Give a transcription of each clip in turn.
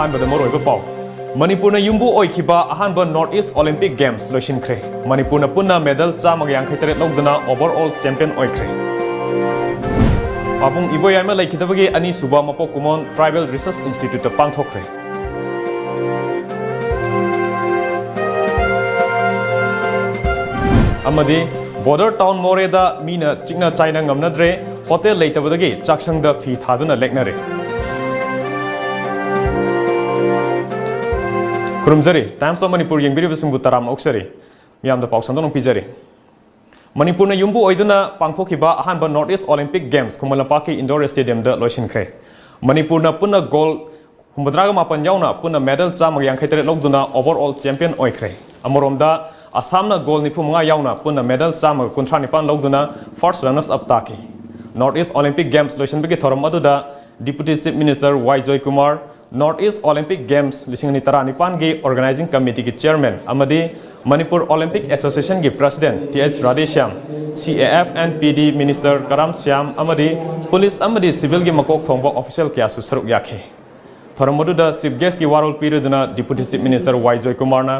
अहानबद मरोइब पाउ मणिपुर युम्बु ओइखिबा अहानब नॉर्थ ईस्ट ओलंपिक गेम्स लोइसिनख्रे मणिपुर पुनः मेडल 153 लौदना ओवरऑल चैंपियन ओइख्रे पाबुंग इबोयामा लेखिदबगे अनीसुबा मपोक कुमोन ट्राइबल रिसर्च इंस्टीट्यूट पांथोख्रे अमदी बॉर्डर टाउन मोरेदा मीना चिकना चाइना ngमनद्रे होटल लेतबदगी चाक्संगदा फी थादुना लेखनरे खुरुमजरी टाइम्स ऑफ मणिपुर यंगबिरिबसिंगबु तराम ओक्सरी मियामदा पाउसंदों पिजरी मणिपुर युम्बु ओइदुना पांथोखिबा अहानबा नॉर्थ ईस्ट ओलंपिक गेम्स खुमलपाकी इंडोर स्टेडियम दा लोइसिनख्रे मणिपुर पुनः गोल 89 याउना पुनः मेडल 153 लौदुना ओवरऑल चैंपियन ओइख्रे अमरोमदा असमना गोल 95 याउना पुनः मेडल 159 लौदुना फर्स्ट रनर्स अप ताकी नॉर्थ ईस्ट ओलंपिक गेम्स लोइसिनबगी थोरम अदुदा deputy chief minister Y Joy Kumar North East Olympic Games 2019 की ऑर्गेनाइजिंग कमिटी की चेयरमैन अमदी मणिपुर ओलंपिक एसोसिएशन की president T H. Radheshyam CAF and PD minister Karam Shyam अमदी पुलिस अमदी सिविल की मकोक थोंबा ऑफिशियल क्यासु सरुक याखे थोरम मदुदा चीफ गेस्ट की वारोल पीरुदुना deputy chief minister Y Joy कुमारना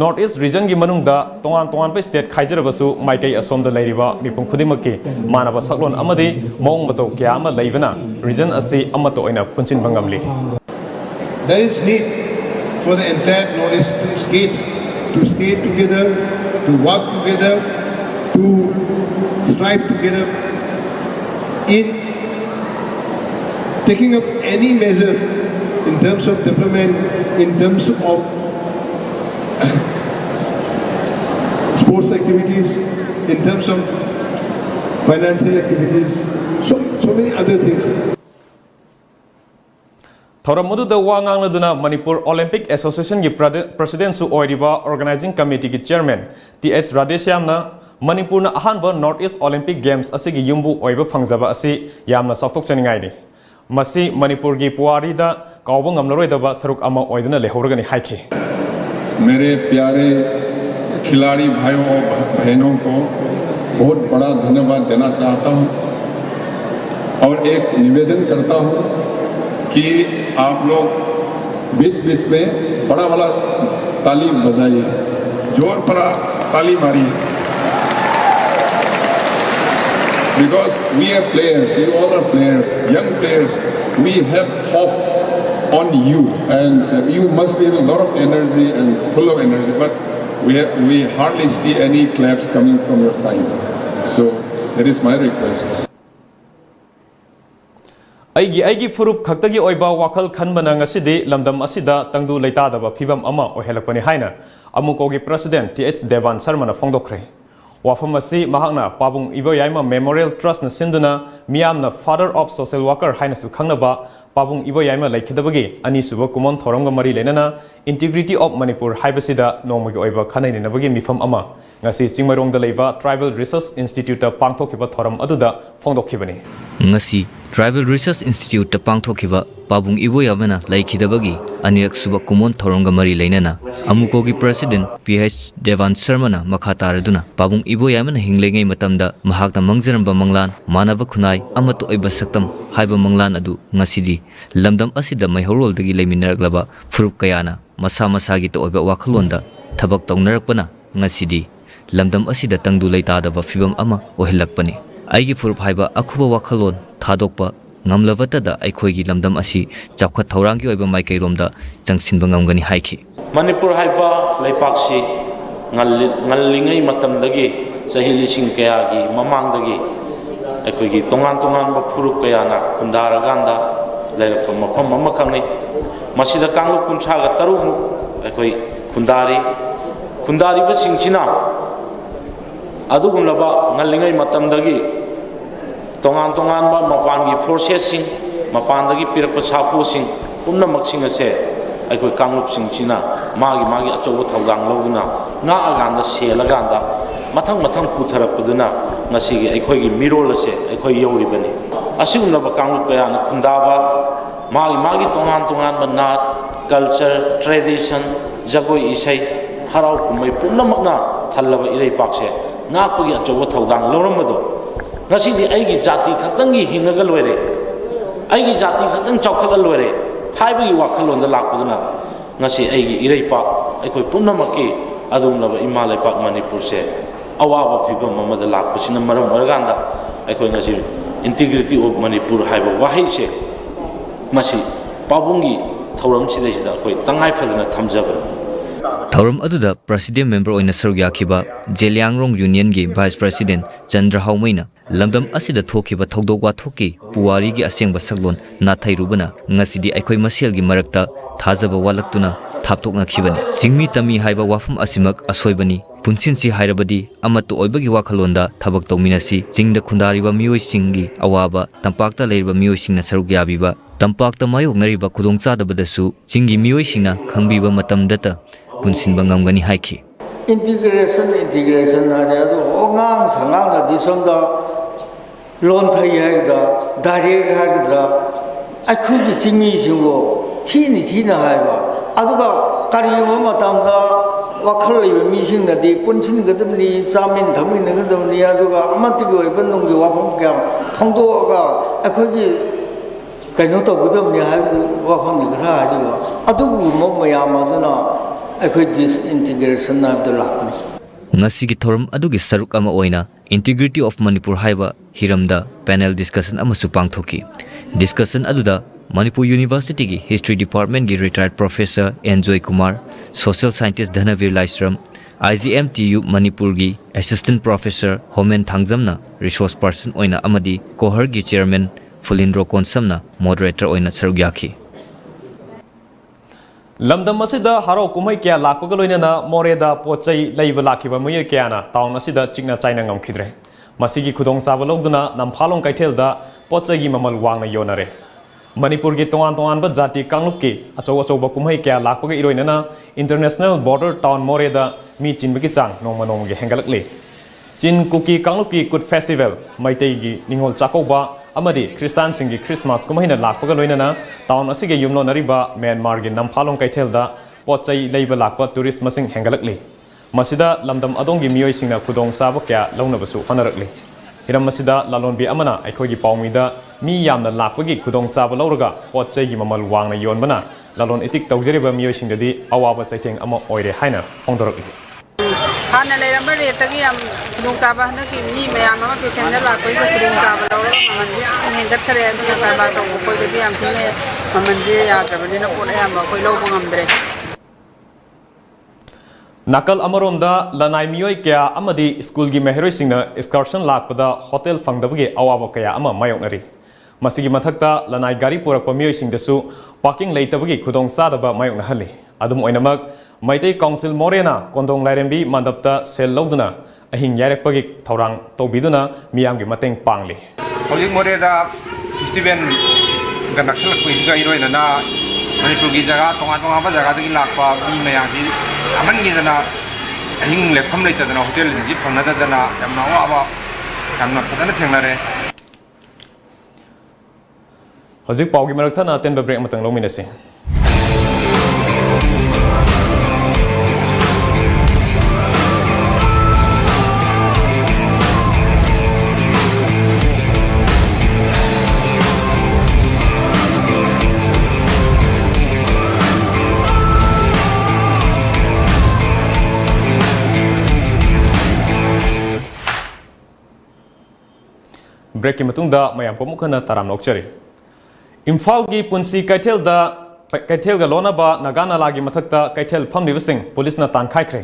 नॉर्थ ईस्ट रीजन की मनुंगदा तोंगान पे स्टेट खाइजरबसु माइकई असोमदा लैरिबा मिपुं खुदिमकी मानब सकलोन अमदी मौंग मतौ क्या अमा लैबना रीजन असि अमतो ओइना पुंचिन बंगमली There is need for the entire Northeast states to stay together, to work together, to strive together in taking up any measure in terms of development, in terms of sports activities, in terms of financial activities, so many other things. थौरमदुदा वांगांगलदुना Manipur Olympic Association की president सु ओइरिबा organising committee की chairman T H. राधेश्यामना मणिपुर अहानब North East Olympic Games असिगी युम्बु ओइबा फंगजबा असि यामना सौथोकचनिंगाइनि मसी मणिपुर की पुआरीदा काउबा ngamlaroidaba सरुक अमा ओइदुना लेहौरगनि हाइखे मेरे प्यारे खिलाड़ी भाइयों और बहनों को बहुत बड़ा धन्यवाद देना चाहता हूं और एक निवेदन करता हूं कि आप लोग बीच बीच में बड़ा बड़ा ताली बजाइए, जोर पर ताली मारिए, because we are players, you all are players, young players, we have hope on you and you must be with a lot of energy and full of energy, but we hardly see any claps coming from your side, so that is my request. अगी फुरुप खक्तगी ओइबा वाखल खनबना ngasidi lamdam asida tangdu leitadaba phibam ama ohelakpani haina amukogi president T.H. Devan Sharma na phongdokre wafam asi mahakna pabung iboyaima memorial trust na sinduna miyamna father of social worker haina su khangnaba pabung iboyaima laikhidabagi ani suba kumon thoramga mari lenana integrity of Manipur haibasida nongmagi oiba khanaini nabagi mifam ama ngasi singmarong da leiba tribal research institute ta pangthokhiba thoram aduda phongdokhibani ngasi Tribal Research Institute ta pangthokhiba pabung iboyamana laikhidabagi anirak suba kumon thoronga mari leinana amukogi president P.H. Devan Sharma na makhataraduna pabung iboyamana hinglengai matamda mahakna mangjaramba manglan manaba khunai amato oiba saktam haiba manglan adu ngasidi lamdam asida maihorol dagi leiminaraglaba furup kayana masa masagi to oiba wakhalonda thabak tawnarakpana ngasidi lamdam asida tangdu leitadaba fibam ama ohilakpani आईगी फुरुप हाइबा अखुबा वाखलोन थादोकपा ngamlavatada aikhoigi lamdam asi chawkhat thorang gi oiba maikairomda changsinba ngamgani haiki Manipur haiba laipaksi ngallingai matamdagi sahi lising kayagi mamangdagi aikhoigi tongan ba furuk kayana kundaraganda lairappa mafam amma khangni masida kanglu kunchaga tarumu aikoi kundari ba singchina adugumlaba ngallingai matamdagi tongan ba mapangi forces sing mapandagi pirakpa safu sing pumna maksing ase aikoi kanglup sing china magi achobo thawdang loduna nga aganda selaganda mathang putharapuduna ngasigi aikoi mirol ase aikoi yoribani asigumlaba kanglup kayana kundaba magi tongan ba nat culture tradition jagoi isai harau kumai pumna makna thallaba irei pakse ngapagi achobo thawdang loramado ngasi di aigi jati khatangi hingaga loire aigi jati khatang chawkhala loire हाइबगी वाखलोंद लाकपुदना ngasi aigi ireipa aikoi pumnamaki adumnaba ima lepak manipur se awaba phibam mamada lakpasina maram organda aikoi ngasi integrity of manipur haiba wahai se masi pabungi thauram sidai akoi tangai phadna thamjaba Thauram aduda president member oina sarugya khiba Jeliangrong Union gi vice president Chandra Haumaina lamdam asida thokiba thodok wa thoki puwari gi asengba saglon nathai rubana ngasidi aikoi masel gi marakta thajaba walaktuna thaptokna khibani singmi tami haiba wafam asimak asoibani punsinsi hairabadi amatu oibagi wakhalonda thabak tawminasi jingda khundariba miyoi singi awaba tampakta leiriba miyoi singna sarugya biba tampakta mayoknariba khudongchadabadasu jingi miyoi singna khangbiba matamdata punsinba ngamgani haiki integration hare adu ongang sangang na disomda lon thai haigda direct haigda akhugi singmi singo thina haiba aduga kariyo matamda wakhal leiba mising na di punsin gadamni chamin thamin na gadamni aduga amatigo ibanong gi wafam kya phongdo ga akhugi kaino to gadamni haibu wafam ni gra aduga adugu mo mayam aduna akhui disintegration of the lakni ngasigi thorum adugi saruk ama oina integrity of manipur haiba hiramda panel discussion ama supang thoki discussion aduda Manipur University ki history department ki retired professor Enjoy Kumar social scientist Dhanavir Laisram IGMTU Manipur ki assistant professor Homen Thangjamna resource person oina amadi kohar ki chairman Fulindro Konsamna moderator oina sarugyaki lamdam asida haro kumai kya lakpaga loinana moreda pochai leiba lakhiba muye kyana taun asida chingna chaina ngamkhidre masigi khudong saba logduna namphalong kaithelda pochai gi mamal wangna yonare Manipur ki tongan ba jati kanglup ki acho ba kumai kya lakpaga iroinana international border town moreda mi chinbagi chang nongmanong gi hengalakle chin kuki kanglup ki kut festival maitei gi ningol chakoba amadi Christian singi Christmas kumahina lakpaga loinana town asige yumlo nariba Myanmar gi namphalong kaithelda pochai leiba lakpa tourist masing hengalakle masida lamdam adongi miyoi singna khudong saba kya launabasu honarakle hiram masida lalonbi amana aikhogi pawmida mi yamna lakpagi khudong chaba lauraga pochai gi mamal wangna yonbana lalon itik tawjariba miyoi singdadi awaba chaitheng ama oire haina hongdorakle hana leiramba retagi am khudong chaba hana ki mi mayam ama passenger lakoi ko khudong chaba lauraga mamanji hendat khare aduna karba to koi dadi am thine mamanji yadrabani na pone am koi lo bangamdre Nakal Amaromda Lanai Miyoi Kya Amadi School gi Meheroi Singna excursion lakpada hotel fangdabagi awaba kaya ama mayoknari masigi mathakta Lanai gari purakpa miyoi singdasu parking leitabagi khudong sadaba mayokna halli adum oinamak Maitei Council Morena Kondong Lairembi mandapta sel loduna ahing yarekpagi thaurang tobiduna miyamgi mateng pangli Holik Moreda Steven ganaksal kuinga iroina na Manipur gi jaga tonga ba jaga dagi lakpa mi mayang aman gi dana ahing lekham leita dana hotel gi phangna dana yamna wa yamna padana thengnare Hojik paugi marakthana tenba break matang lominasi break matungda mayam pomukana taram nokchari Imphal gi punsi kaithel ga lona ba nagana lagi mathakta kaithel phamni basing police na tan khaikhre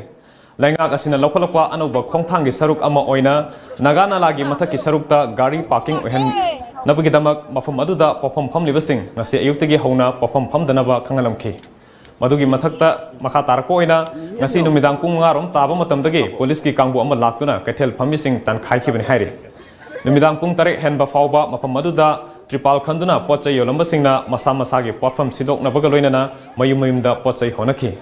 lainga asina lokholokwa anoba khongthang gi saruk ama oina nagana lagi mathaki sarukta gari parking ohen nabagi damak mafam aduda perform phamni basing ngase ayuktagi hauna perform phamdanaba khangalamkhi madugi mathakta makha tarko oina ngasi numidang pung 5 rom taba matamdagi police ki kangbu ama laktuna kaithel phamni sing tan khaikhibani hairi Numidang pung tarik henba fauba mafam maduda tripal khanduna pochai yolamba singna masa masagi potfam sidok na bagaloinana mayumda pochai honaki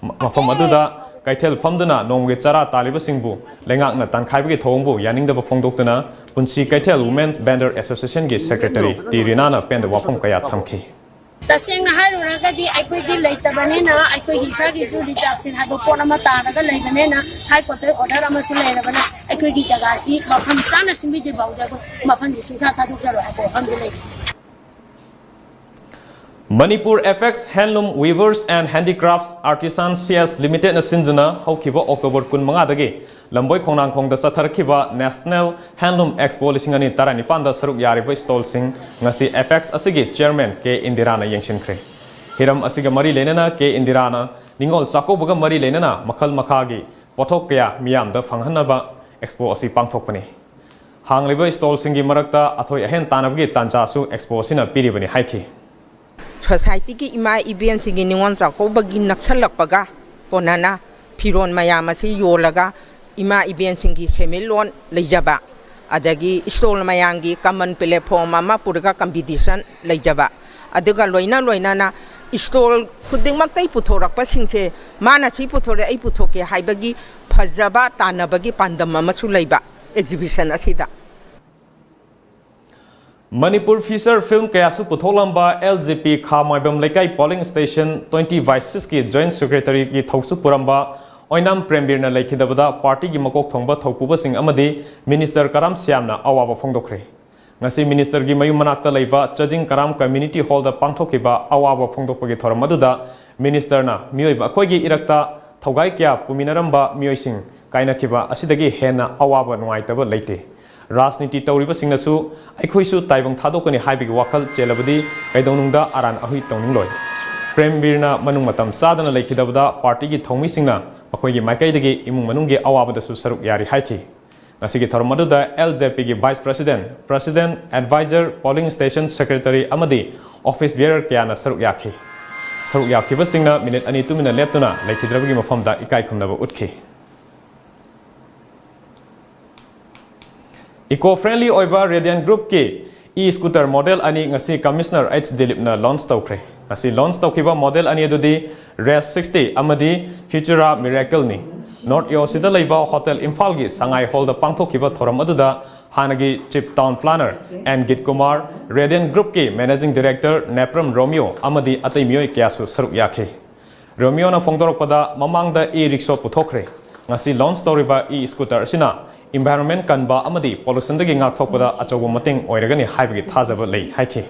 mafam maduda kaithel phamduna nongge chara taliba singbu lengak na tankhaibi thongbu yaningda phongdoktuna punsi kaithel women's vendor association gi secretary tirina na penda wafam kaya thamki taseng na haruragadi aikoi di leitabane na aikoi hisa gi juri chapsin hado pona ma taraga leibane na high court order ama su leirabana aikoi gi jaga si mafam sana simbi de bauda ko mafam ji singha ta duk jaro hado ham de lei Manipur FX Handloom Weavers and Handicrafts Artisans CS Limited na sinduna haukiba October 15 dagi lamboi khonang khongda satharkiba National Handloom Expo 2019 da saruk yariba stall sing ngasi FX asigi chairman K Indirana yengsinkre hiram asiga mari lenana K Indirana ningol chakobaga mari lenana makhal makhagi pothok kya miyam da phanghanaba expo asi pangthokpani hangliba stall singi marakta athoi ahen tanabgi tanjasu expo sina piribani haiki Society ki ima event sigi ningon sa ko bagi naksalak paga konana piron mayamasi yolaga ima event singi semilon lejaba adagi stol mayangi common platform ama purga competition lejaba adaga loina na stol khuding maktai puthorak pa singse mana chi puthore ai puthoke haibagi phajaba tanabagi pandam amasu leiba exhibition asida Manipur feature film kayasu putholamba LJP Khamaibam Lekai polling station 20 vices ki joint secretary ki thausu puramba oinam prembirna lekhidabada party ki makok thongba thaupuba sing amadi minister Karam Siamna awaba phongdokre ngasi minister gi mayum manakta leiba Chajing Karam community hall da pangthokiba awaba phongdokpagi thoramadуда minister na mioiba khoigi irakta thogai kya puminaramba mioising kainakiba asidagi hena awaba nuaitaba leite Rasniti Tauriba Singnasu, Aikuisu Taibang Tadokani Haibig Wakal Jelabadi, Kaidonunda Aran Ahui Tongloi. Prembirna Manumatam Sadana Lakidabada, Party Tomi Singna, Makogi Makaidagi, Imu Manungi Awabada Susaruk Yari Haiki. Nasigi Taramaduda, LJP Vice President, President, Advisor, Polling Station Secretary Amadi, Office Bearer Kiana Saruk Yaki. Saruk Yaki Basingna, Minute Ani 2 minute Leptuna, Lakidragi Mafamda Ikai Kumnava Utki. Eco-friendly oiba Radiant Group ki e-scooter model ani ngasi Commissioner H Dilip na launch tawkre ngasi launch tawkiba model ani adudi Res 60 amadi Futura Miracle ni North Yosida leiba Hotel Imphal gi Sangai Hall da pangthokiba thoram aduda hanagi Chief Town Planner and Git Kumar Radiant Group ki Managing Director Nepram Romeo amadi atai mioi kyasu saruk yakhe Romeo na phongdorokpada mamangda e-rickshaw puthokre ngasi launch tawriba e-scooter sina environment kanba amadi pollution dagi ngakthokpada achobo mating oiragani haibagi thajaba lei haiki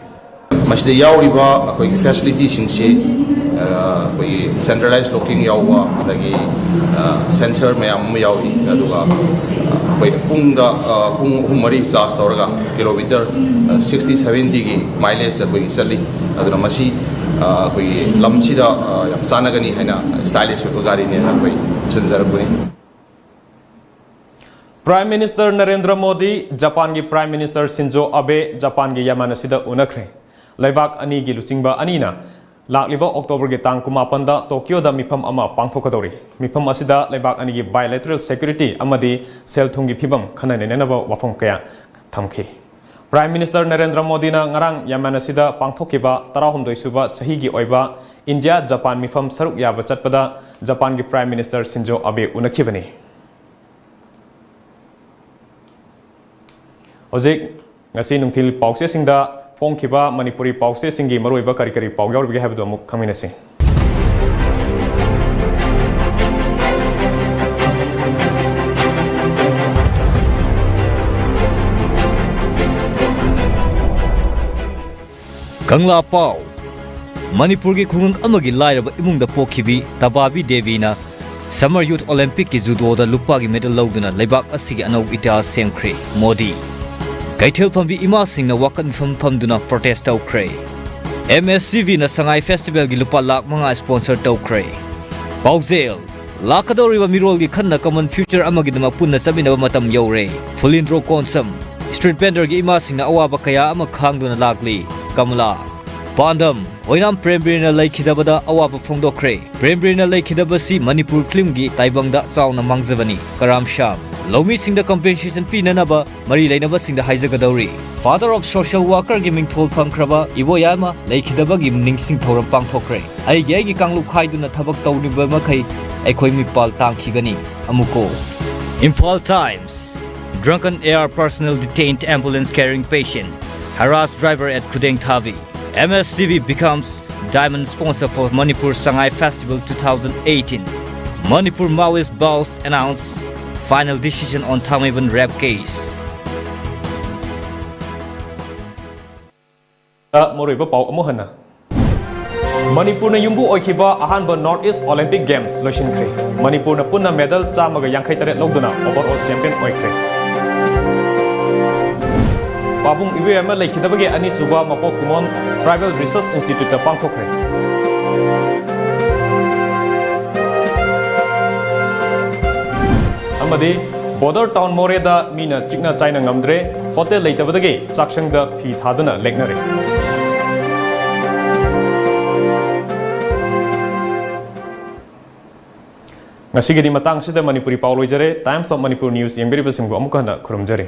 masida yauriba akoi facility singse akoi centralized locking yawa adagi sensor mayam yawi aduga akoi pung humari charge toraga kilometer 60 70 gi mileage da koi sali aduna masi akoi lamchida yam sanagani haina stylish gari ne akoi sanjarabuni Prime Minister Narendra Modi, Japan ki Prime Minister Shinzo Abe, Japan ki Yamanasida unakre. Laibak ani gi lucingba anina. Lakliba October ki tang kumapanda Tokyo da mifam ama pangthokadori. Mifam asida laibak ani gi bilateral security amadi selthungi phibam khanane nenaba wafam kaya thamki. Prime Minister Narendra Modi na ngarang Yamanasida pangthokiba 12 suba chahi gi oiba India Japan mifam saruk yaba chatpada Japan ki Prime Minister Shinzo Abe unakhibani. Ojek ngasi nungtil pause singda phong kiba Manipuri pause singi maroiba kari kari pau yaur bige habdo amuk khaminase Kangla Pau Manipur ki khungang amagi lairaba imungda pokhibi Tababi Devi na Summer Youth Olympic ki judo da lupa gi medal lawduna leibak asigi anau ita semkhre Modi Kaithel phambi ima singna wakan phamduna protest tawkre MSCV na Sangai Festival gi lupa lak manga sponsor tawkre Pauzel lakadoriba mirol gi khanna common future amagi dama punna sabinaba matam yore Fulindro Konsam street vendor gi ima singna awaba kaya ama khangduna lakli Kamla Pandam Oinam Prembirna Laikidabada awaba phongdokre Prembirna Laikidabasi Manipur film gi taibangda chauna mangjabani Karam Sham Lomi Singh the compensation pinanaba Mari Lainaba Singh the Haizagadori Father of Social Worker Giming Tol Pangkraba Iwoyama Laikidaba Gim Ning Sing Thoram Pangthokre Ai Yagi Kanglu Haiduna Tabak Tawniba Makai Aikoi Mipal Tangkigani Amuko Imphal Times Drunken air personnel detained ambulance carrying patient Harassed driver at Kudeng Thavi MSCV becomes diamond sponsor for Manipur Sangai Festival 2018 Manipur Maoist boss announced final decision on Thamaiban rape case. Moriba pau amuhana. Manipurna yumbu oikiba ahanba North East Olympic Games loishinkre. Manipurna punna medal chamaga yankhay taret logduna overall champion oikre. Pabung iwe ama lekhidabage ani suba mapok kumon Tribal Research Institute ta pangthokre. Amadi border town Moreda mina chikna China ngamdre hotel leitabadage sakshangda phi thaduna leknare. Ngasigidi matang sida Manipuri Paulo Jare Times of Manipur News yang beri besimgu amuka na kurumjare.